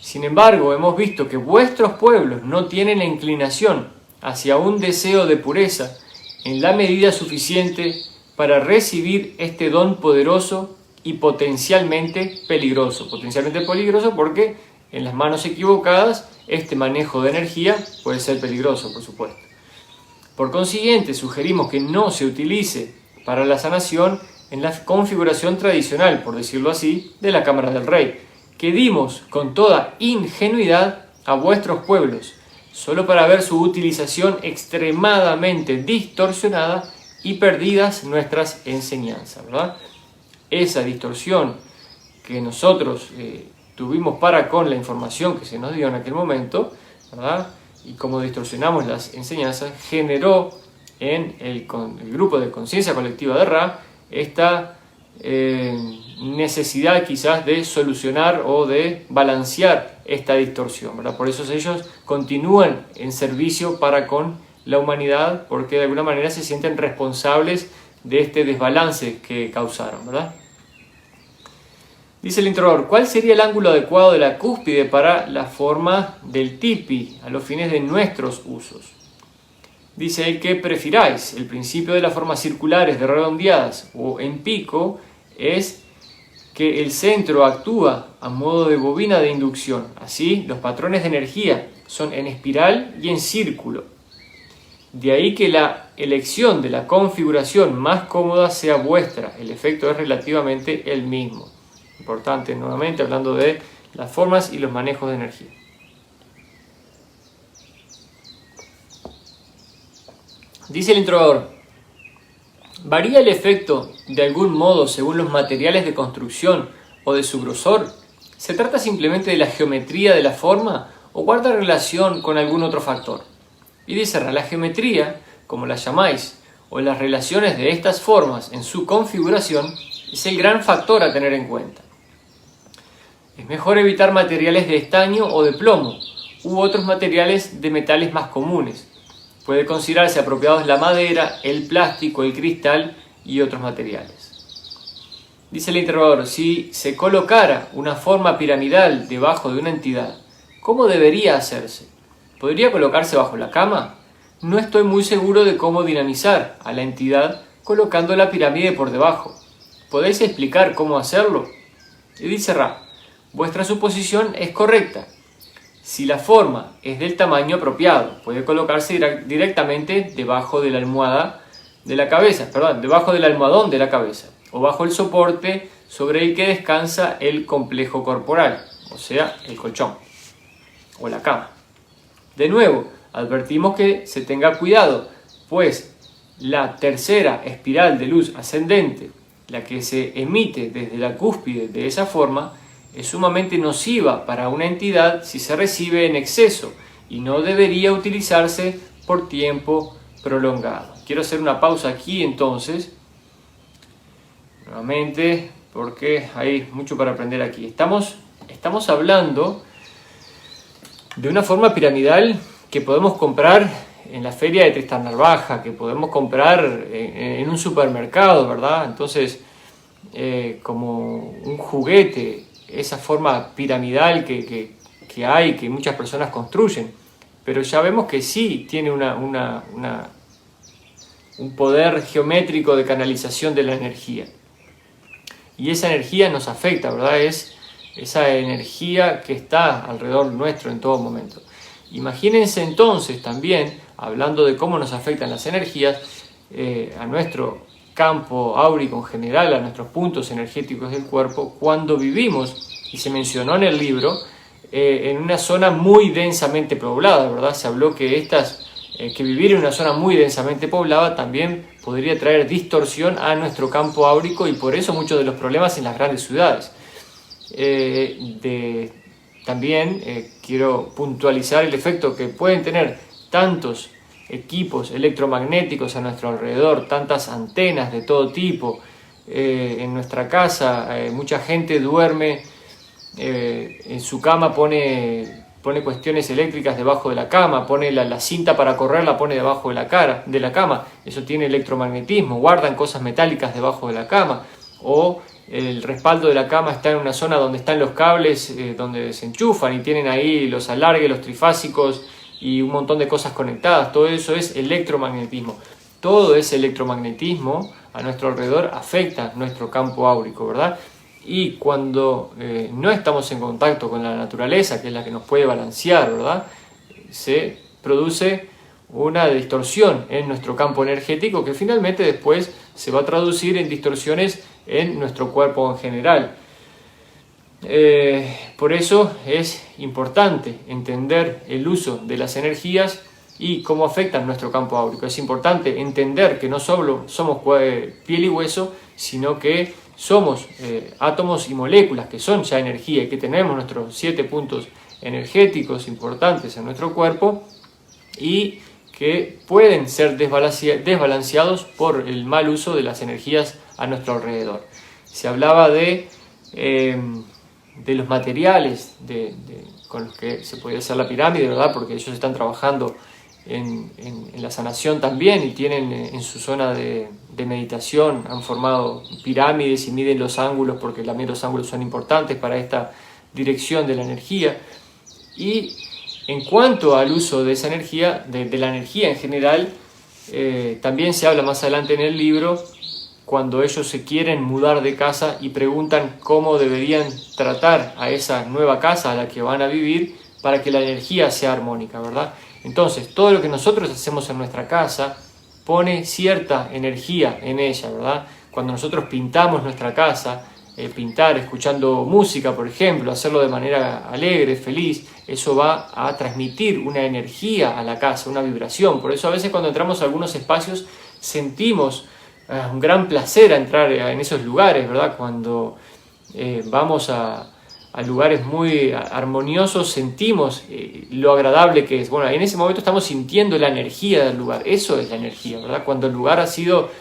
Sin embargo, hemos visto que vuestros pueblos no tienen la inclinación hacia un deseo de pureza en la medida suficiente para recibir este don poderoso y potencialmente peligroso. Potencialmente peligroso porque en las manos equivocadas este manejo de energía puede ser peligroso, por supuesto. Por consiguiente, sugerimos que no se utilice para la sanación en la configuración tradicional, por decirlo así, de la cámara del rey, que dimos con toda ingenuidad a vuestros pueblos, solo para ver su utilización extremadamente distorsionada y perdidas nuestras enseñanzas, ¿verdad? Esa distorsión que nosotros tuvimos para con la información que se nos dio en aquel momento, ¿verdad? Y como distorsionamos las enseñanzas, generó en el grupo de conciencia colectiva de Ra esta necesidad quizás de solucionar o de balancear esta distorsión, ¿verdad? Por eso ellos continúan en servicio para con la humanidad, porque de alguna manera se sienten responsables de este desbalance que causaron, ¿verdad? Dice el interrogador, ¿cuál sería el ángulo adecuado de la cúspide para la forma del tipi a los fines de nuestros usos? Dice el que prefiráis. El principio de las formas circulares de redondeadas o en pico es que el centro actúa a modo de bobina de inducción. Así, los patrones de energía son en espiral y en círculo. De ahí que la elección de la configuración más cómoda sea vuestra. El efecto es relativamente el mismo. Importante, nuevamente, hablando de las formas y los manejos de energía. Dice el interrogador, ¿varía el efecto de algún modo según los materiales de construcción o de su grosor? ¿Se trata simplemente de la geometría de la forma o guarda relación con algún otro factor? Y dice, la geometría, como la llamáis, o las relaciones de estas formas en su configuración, es el gran factor a tener en cuenta. Es mejor evitar materiales de estaño o de plomo, u otros materiales de metales más comunes. Puede considerarse apropiados la madera, el plástico, el cristal y otros materiales. Dice el interrogador, si se colocara una forma piramidal debajo de una entidad, ¿cómo debería hacerse? ¿Podría colocarse bajo la cama? no estoy muy seguro de cómo dinamizar a la entidad colocando la pirámide por debajo. ¿Podéis explicar cómo hacerlo? Y dice Ra, vuestra suposición es correcta. Si la forma es del tamaño apropiado, puede colocarse directamente debajo de la almohada de la cabeza, debajo del almohadón de la cabeza, o bajo el soporte sobre el que descansa el complejo corporal, o sea, el colchón o la cama. De nuevo, advertimos que se tenga cuidado, pues la tercera espiral de luz ascendente, la que se emite desde la cúspide de esa forma, es sumamente nociva para una entidad si se recibe en exceso y no debería utilizarse por tiempo prolongado. Quiero hacer una pausa aquí entonces, nuevamente, porque hay mucho para aprender aquí. Estamos hablando de una forma piramidal que podemos comprar en la feria de Tristan Narvaja, que podemos comprar en un supermercado, ¿verdad? Entonces, como un juguete, esa forma piramidal que hay, que muchas personas construyen, pero ya vemos que sí tiene un poder geométrico de canalización de la energía. Y esa energía nos afecta, ¿verdad? Es esa energía que está alrededor nuestro en todo momento. Imagínense entonces también, hablando de cómo nos afectan las energías, a nuestro campo áurico en general, a nuestros puntos energéticos del cuerpo, cuando vivimos, y se mencionó en el libro, en una zona muy densamente poblada, ¿verdad? Se habló que que vivir en una zona muy densamente poblada también podría traer distorsión a nuestro campo áurico y por eso muchos de los problemas en las grandes ciudades. También quiero puntualizar el efecto que pueden tener tantos equipos electromagnéticos a nuestro alrededor, tantas antenas de todo tipo. En nuestra casa mucha gente duerme en su cama, pone cuestiones eléctricas debajo de la cama, pone la cinta para correr, la pone debajo de la cama, eso tiene electromagnetismo, guardan cosas metálicas debajo de la cama, o el respaldo de la cama está en una zona donde están los cables, donde se enchufan y tienen ahí los alargues, los trifásicos y un montón de cosas conectadas. Todo eso es electromagnetismo. Todo ese electromagnetismo a nuestro alrededor afecta nuestro campo áurico, ¿verdad? Y cuando no estamos en contacto con la naturaleza, que es la que nos puede balancear, ¿verdad?, se produce una distorsión en nuestro campo energético que finalmente después se va a traducir en distorsiones en nuestro cuerpo en general. Por eso es importante entender el uso de las energías y cómo afectan nuestro campo áurico. Es importante entender que no solo somos piel y hueso, sino que somos átomos y moléculas que son ya energía y que tenemos nuestros 7 puntos energéticos importantes en nuestro cuerpo y que pueden ser desbalanceados por el mal uso de las energías a nuestro alrededor. Se hablaba de los materiales con los que se podía hacer la pirámide, ¿verdad? Porque ellos están trabajando en la sanación también y tienen en su zona de meditación, han formado pirámides y miden los ángulos porque también los ángulos son importantes para esta dirección de la energía. Y en cuanto al uso de esa energía, de la energía en general, también se habla más adelante en el libro cuando ellos se quieren mudar de casa y preguntan cómo deberían tratar a esa nueva casa a la que van a vivir para que la energía sea armónica, ¿verdad? Entonces, todo lo que nosotros hacemos en nuestra casa pone cierta energía en ella, ¿verdad? Cuando nosotros pintamos nuestra casa, pintar escuchando música, por ejemplo, hacerlo de manera alegre, feliz, eso va a transmitir una energía a la casa, una vibración. Por eso a veces cuando entramos a algunos espacios sentimos un gran placer a entrar en esos lugares, ¿verdad? Cuando vamos a lugares muy armoniosos sentimos lo agradable que es. Bueno, en ese momento estamos sintiendo la energía del lugar, eso es la energía, ¿verdad? Cuando el lugar ha sido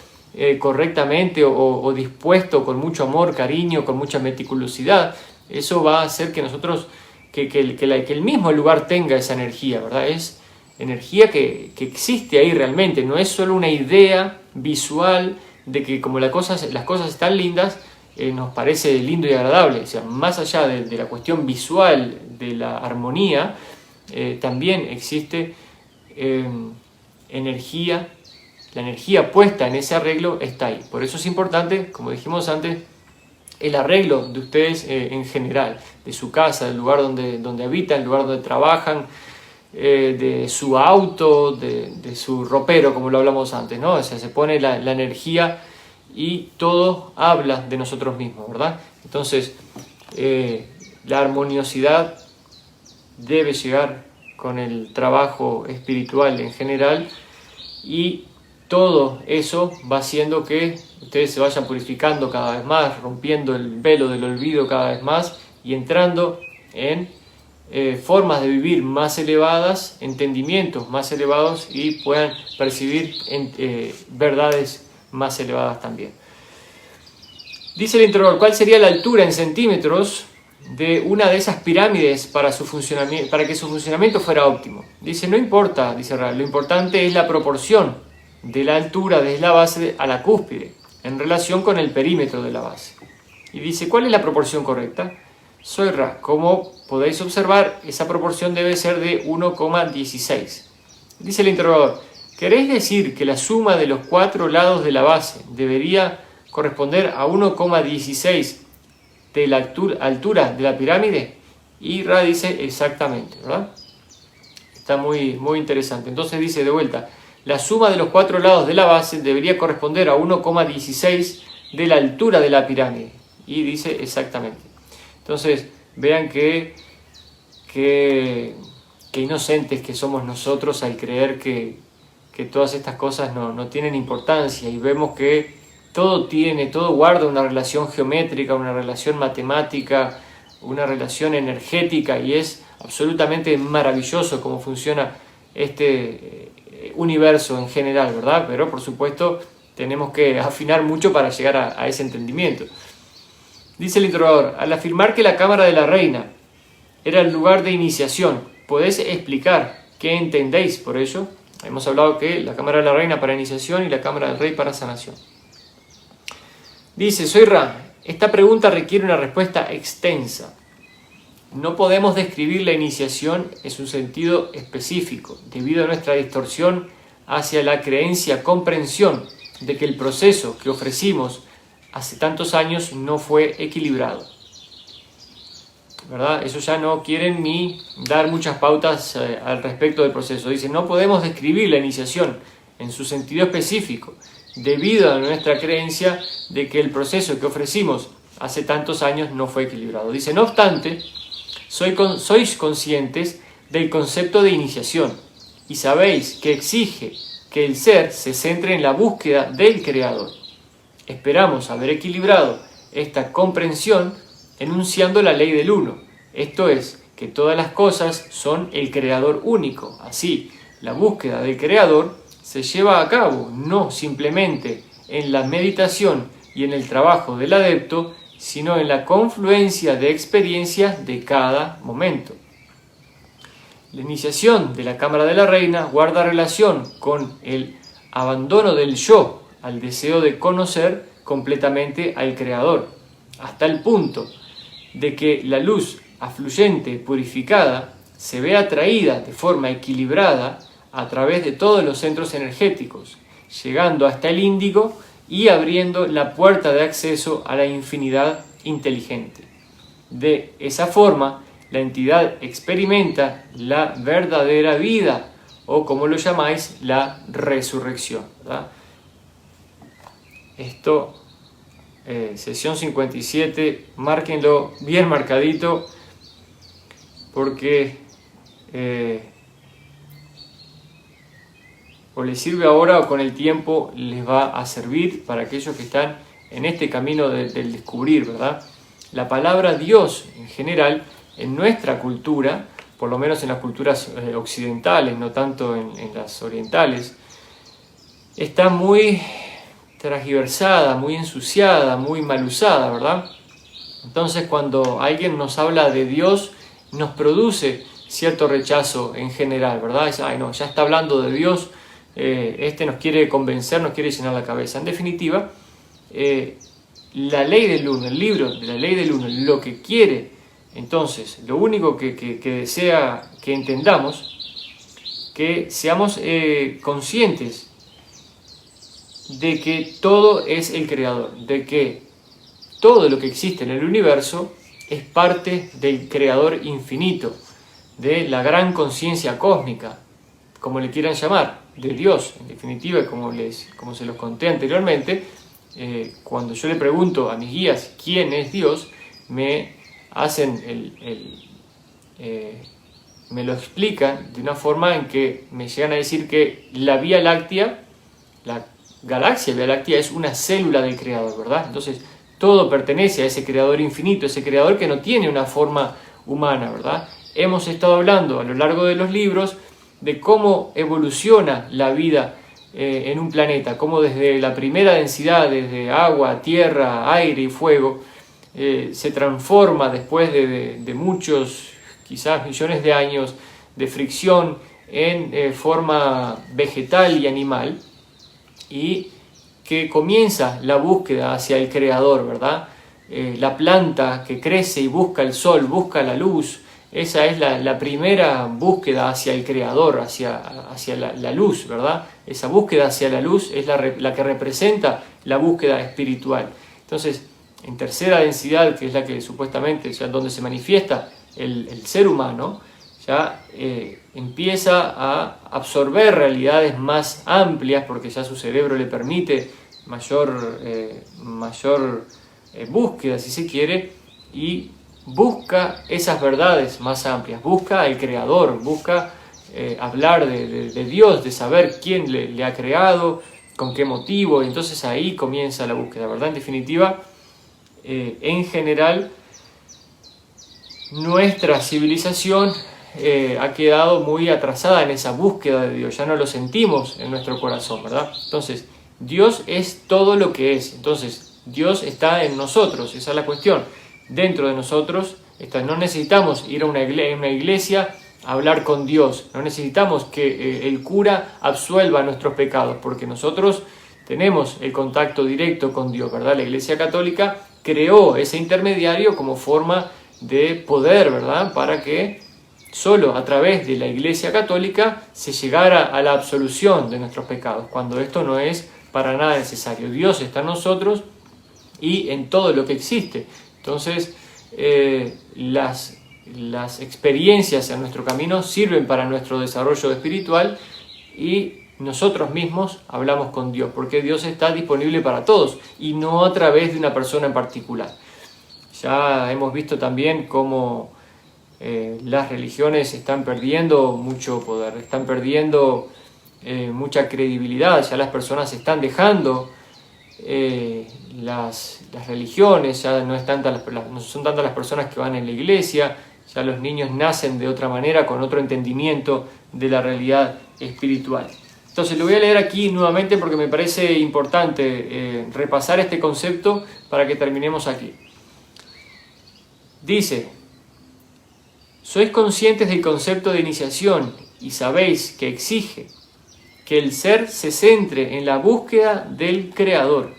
correctamente o dispuesto con mucho amor, cariño, con mucha meticulosidad, eso va a hacer que nosotros, que el mismo lugar tenga esa energía, ¿verdad? Es energía que existe ahí realmente, no es solo una idea visual de que como las cosas están lindas, nos parece lindo y agradable. O sea, más allá de la cuestión visual de la armonía, también existe energía, la energía puesta en ese arreglo está ahí. Por eso es importante, como dijimos antes, el arreglo de ustedes en general, de su casa, del lugar donde habitan, el lugar donde trabajan, de su auto, de su ropero, como lo hablamos antes, ¿no? O sea, se pone la energía y todo habla de nosotros mismos, ¿verdad? Entonces, la armoniosidad debe llegar con el trabajo espiritual en general, y todo eso va haciendo que ustedes se vayan purificando cada vez más, rompiendo el velo del olvido cada vez más y entrando en formas de vivir más elevadas, entendimientos más elevados, y puedan percibir verdades más elevadas también. Dice el introductor, ¿cuál sería la altura en centímetros de una de esas pirámides para que su funcionamiento fuera óptimo? Dice, no importa, dice Ra, lo importante es la proporción de la altura desde la base a la cúspide en relación con el perímetro de la base. Y dice, ¿cuál es la proporción correcta? Soy Ra, como podéis observar, esa proporción debe ser de 1,16. Dice el interrogador, ¿queréis decir que la suma de los 4 lados de la base debería corresponder a 1,16 de la altura de la pirámide? Y Ra dice exactamente, ¿verdad? Está muy interesante. Entonces dice de vuelta, la suma de los 4 lados de la base debería corresponder a 1,16 de la altura de la pirámide. Y dice exactamente. Entonces, vean que inocentes que somos nosotros al creer que todas estas cosas no tienen importancia, y vemos que todo guarda una relación geométrica, una relación matemática, una relación energética, y es absolutamente maravilloso cómo funciona este universo en general, ¿verdad? Pero por supuesto tenemos que afinar mucho para llegar a ese entendimiento. Dice el interrogador, al afirmar que la cámara de la reina era el lugar de iniciación, ¿podéis explicar qué entendéis por ello? Hemos hablado que la cámara de la reina para iniciación y la cámara del rey para sanación. Dice, soy Ra, esta pregunta requiere una respuesta extensa. No podemos describir la iniciación en su sentido específico, debido a nuestra distorsión hacia la comprensión de que el proceso que ofrecimos hace tantos años no fue equilibrado, ¿verdad? Eso ya no quieren ni dar muchas pautas al respecto del proceso. Dice, no podemos describir la iniciación en su sentido específico, debido a nuestra creencia de que el proceso que ofrecimos hace tantos años no fue equilibrado. Dice, no obstante, sois conscientes del concepto de iniciación y sabéis que exige que el ser se centre en la búsqueda del Creador. Esperamos haber equilibrado esta comprensión enunciando la ley del uno, esto es, que todas las cosas son el Creador único. Así, la búsqueda del Creador se lleva a cabo no simplemente en la meditación y en el trabajo del adepto, sino en la confluencia de experiencias de cada momento. La iniciación de la cámara de la reina guarda relación con el abandono del yo al deseo de conocer completamente al Creador, hasta el punto de que la luz afluyente purificada se ve atraída de forma equilibrada a través de todos los centros energéticos, llegando hasta el índigo y abriendo la puerta de acceso a la infinidad inteligente. De esa forma, la entidad experimenta la verdadera vida, o como lo llamáis, la resurrección, ¿verdad? Esto, sesión 57, márquenlo bien marcadito, porque o les sirve ahora o con el tiempo les va a servir para aquellos que están en este camino del descubrir, ¿verdad? La palabra Dios en general, en nuestra cultura, por lo menos en las culturas occidentales, no tanto en las orientales, está muy transgiversada, muy ensuciada, muy mal usada, ¿verdad? Entonces cuando alguien nos habla de Dios, nos produce cierto rechazo en general, ¿verdad? Es, ay no, ya está hablando de Dios, nos quiere convencer, nos quiere llenar la cabeza. En definitiva, la ley del uno, el libro de la ley del uno, lo que quiere, entonces, lo único que desea que entendamos que seamos conscientes de que todo es el Creador, de que todo lo que existe en el universo es parte del Creador infinito, de la gran conciencia cósmica, como le quieran llamar, de Dios, en definitiva, como se los conté anteriormente. Cuando yo le pregunto a mis guías quién es Dios, me lo explican de una forma en que me llegan a decir que la Vía Láctea, la galaxia Vía Láctea, es una célula del Creador, ¿verdad? Entonces todo pertenece a ese Creador infinito, ese Creador que no tiene una forma humana, ¿verdad? Hemos estado hablando a lo largo de los libros de cómo evoluciona la vida en un planeta, cómo desde la primera densidad, desde agua, tierra, aire y fuego, se transforma después de muchos, quizás millones de años de fricción en forma vegetal y animal, y que comienza la búsqueda hacia el Creador, ¿verdad? La planta que crece y busca el sol, busca la luz, esa es la primera búsqueda hacia el Creador, hacia la luz, ¿verdad? Esa búsqueda hacia la luz es la que representa la búsqueda espiritual. Entonces, en tercera densidad, que es la que supuestamente, ya donde se manifiesta el ser humano, ya empieza a absorber realidades más amplias, porque ya su cerebro le permite mayor búsqueda, si se quiere, y busca esas verdades más amplias, busca al Creador, busca hablar de Dios, de saber quién le ha creado, con qué motivo, y entonces ahí comienza la búsqueda, ¿verdad? En definitiva, en general, nuestra civilización ha quedado muy atrasada en esa búsqueda de Dios, ya no lo sentimos en nuestro corazón, ¿verdad? Entonces, Dios es todo lo que es, entonces Dios está en nosotros, esa es la cuestión, dentro de nosotros está. No necesitamos ir a una iglesia a hablar con Dios, no necesitamos que el cura absuelva nuestros pecados, porque nosotros tenemos el contacto directo con Dios, ¿verdad? La Iglesia Católica creó ese intermediario como forma de poder, ¿verdad? Para que solo a través de la Iglesia Católica se llegara a la absolución de nuestros pecados, cuando esto no es para nada necesario. Dios está en nosotros y en todo lo que existe. Entonces, las experiencias en nuestro camino sirven para nuestro desarrollo espiritual y nosotros mismos hablamos con Dios, porque Dios está disponible para todos y no a través de una persona en particular. Ya hemos visto también cómo las religiones están perdiendo mucho poder, están perdiendo mucha credibilidad, ya las personas están dejando las religiones, ya no son tantas las personas que van en la iglesia, ya los niños nacen de otra manera, con otro entendimiento de la realidad espiritual. Entonces lo voy a leer aquí nuevamente porque me parece importante repasar este concepto para que terminemos aquí. Dice: sois conscientes del concepto de iniciación y sabéis que exige que el ser se centre en la búsqueda del Creador.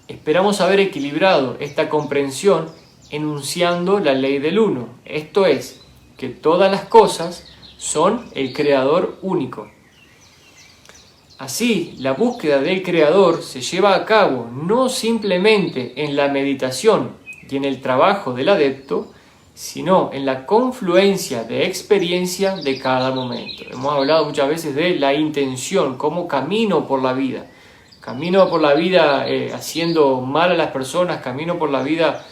Esperamos haber equilibrado esta comprensión enunciando la ley del uno, esto es, que todas las cosas son el Creador único. Así, la búsqueda del Creador se lleva a cabo no simplemente en la meditación y en el trabajo del adepto, sino en la confluencia de experiencia de cada momento. Hemos hablado muchas veces de la intención, cómo camino por la vida. Camino por la vida haciendo mal a las personas, camino por la vida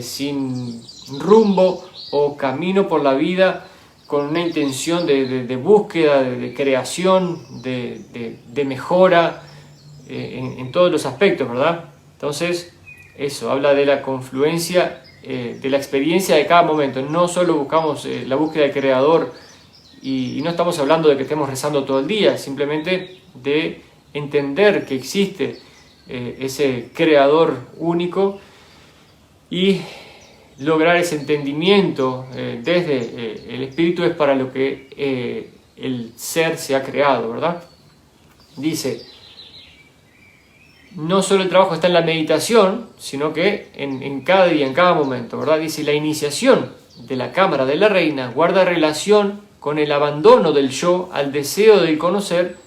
sin rumbo, o camino por la vida con una intención de búsqueda, de creación, de mejora en todos los aspectos, ¿verdad? Entonces, eso habla de la confluencia de la experiencia de cada momento. No solo buscamos la búsqueda del Creador y no estamos hablando de que estemos rezando todo el día, simplemente de entender que existe ese Creador único y lograr ese entendimiento desde el Espíritu es para lo que el ser se ha creado, ¿verdad? Dice: no solo el trabajo está en la meditación, sino que en cada día, en cada momento, ¿verdad? Dice: la iniciación de la cámara de la reina guarda relación con el abandono del yo al deseo de conocer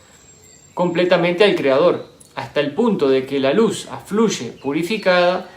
completamente al Creador, hasta el punto de que la luz afluye purificada,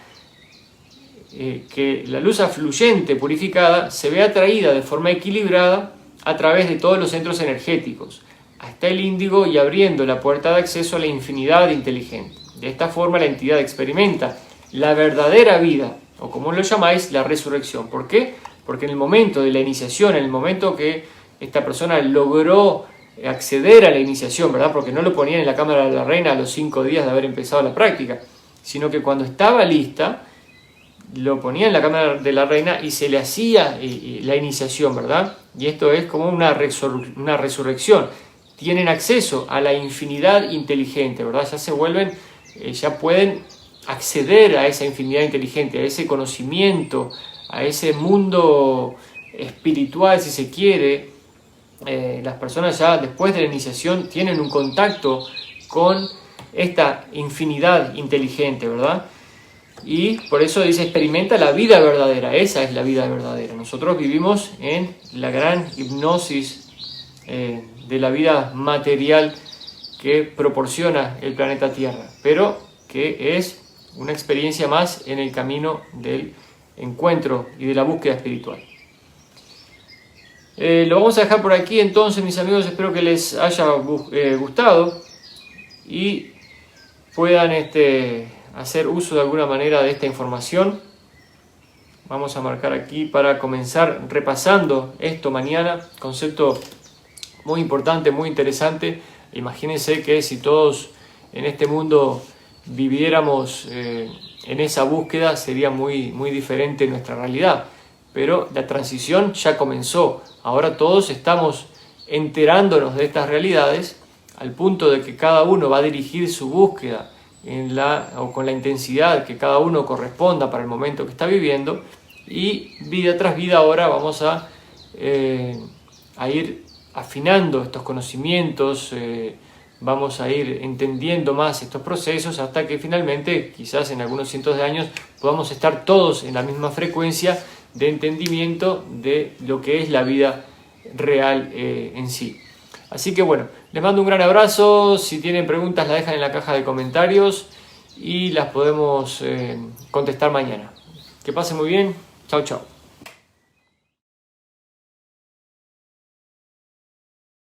que la luz afluyente purificada se ve atraída de forma equilibrada a través de todos los centros energéticos, hasta el índigo y abriendo la puerta de acceso a la infinidad inteligente. De esta forma la entidad experimenta la verdadera vida, o como lo llamáis, la resurrección. ¿Por qué? Porque en el momento de la iniciación, en el momento que esta persona logró acceder a la iniciación, ¿verdad? Porque no lo ponían en la cámara de la reina a los 5 días de haber empezado la práctica, sino que cuando estaba lista, lo ponía en la cámara de la reina y se le hacía la iniciación, ¿verdad? Y esto es como una resurrección. Tienen acceso a la infinidad inteligente, ¿verdad? Ya se vuelven, ya pueden acceder a esa infinidad inteligente, a ese conocimiento, a ese mundo espiritual, si se quiere. Las personas ya después de la iniciación tienen un contacto con esta infinidad inteligente, ¿verdad? Y por eso dice, experimenta la vida verdadera. Esa es la vida verdadera. Nosotros vivimos en la gran hipnosis de la vida material que proporciona el planeta Tierra, pero que es una experiencia más en el camino del encuentro y de la búsqueda espiritual. Lo vamos a dejar por aquí entonces, mis amigos. Espero que les haya gustado y puedan hacer uso de alguna manera de esta información. Vamos a marcar aquí para comenzar repasando esto mañana. Concepto muy importante, muy interesante. Imagínense que si todos en este mundo viviéramos en esa búsqueda, sería muy diferente nuestra realidad. Pero la transición ya comenzó. Ahora todos estamos enterándonos de estas realidades al punto de que cada uno va a dirigir su búsqueda o con la intensidad que cada uno corresponda para el momento que está viviendo, y vida tras vida ahora vamos a ir afinando estos conocimientos, vamos a ir entendiendo más estos procesos hasta que finalmente, quizás en algunos cientos de años, podamos estar todos en la misma frecuencia de entendimiento de lo que es la vida real en sí. Así que bueno, les mando un gran abrazo. Si tienen preguntas, las dejan en la caja de comentarios y las podemos contestar mañana. Que pasen muy bien. Chao, chao.